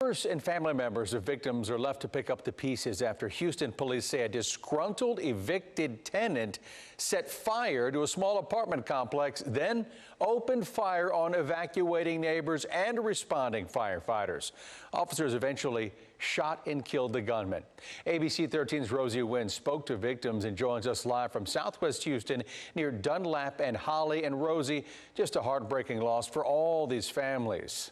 Neighbors and family members of victims are left to pick up the pieces after Houston police say a disgruntled evicted tenant set fire to a small apartment complex, then opened fire on evacuating neighbors and responding firefighters. Officers eventually shot and killed the gunman. ABC 13's Rosie Wynn spoke to victims and joins us live from Southwest Houston near Dunlap and Holly. And Rosie, just a heartbreaking loss for all these families.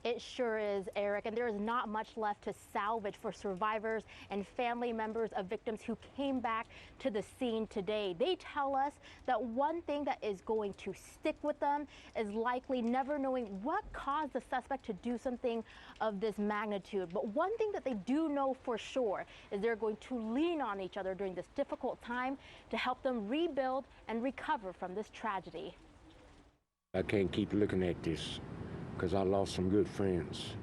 It sure is, Eric, and there is not much left to salvage for survivors and family members of victims who came back to the scene today. They tell us that one thing that is going to stick with them is likely never knowing what caused the suspect to do something of this magnitude. But one thing that they do know for sure is they're going to lean on each other during this difficult time to help them rebuild and recover from this tragedy. I can't keep looking at this, because I lost some good friends.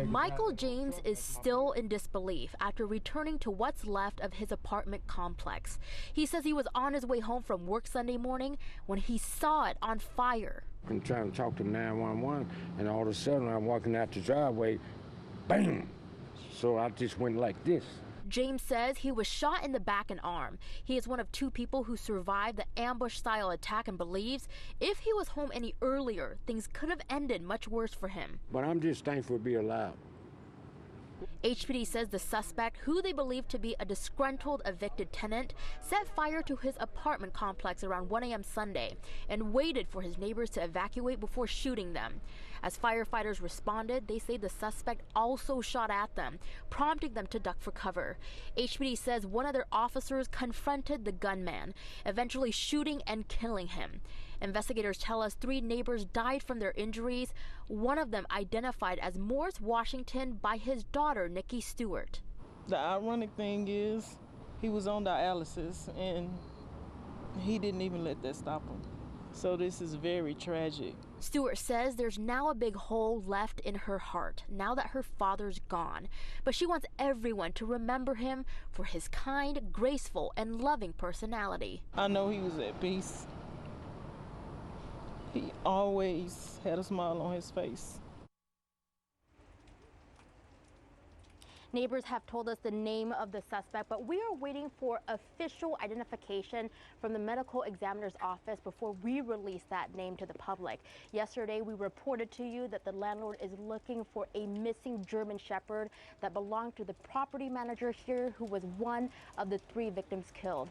Michael James is still in disbelief after returning to what's left of his apartment complex. He says he was on his way home from work Sunday morning when he saw it on fire. I'm trying to talk to 911, and all of a sudden I'm walking out the driveway, bam! So I just went like this. James says he was shot in the back and arm. He is one of two people who survived the ambush-style attack and believes if he was home any earlier, things could have ended much worse for him. But I'm just thankful to be alive. HPD says the suspect, who they believe to be a disgruntled evicted tenant, set fire to his apartment complex around 1 a.m. Sunday and waited for his neighbors to evacuate before shooting them. As firefighters responded, they say the suspect also shot at them, prompting them to duck for cover. HPD says one of their officers confronted the gunman, eventually shooting and killing him. Investigators tell us 3 neighbors died from their injuries, one of them identified as Morris Washington by his daughter, Nikki Stewart. The ironic thing is he was on dialysis and he didn't even let that stop him. So this is very tragic. Stewart says there's now a big hole left in her heart now that her father's gone, but she wants everyone to remember him for his kind, graceful, and loving personality. I know he was at peace. He always had a smile on his face. Neighbors have told us the name of the suspect, but we are waiting for official identification from the medical examiner's office before we release that name to the public. Yesterday, we reported to you that the landlord is looking for a missing German Shepherd that belonged to the property manager here, who was one of the 3 victims killed.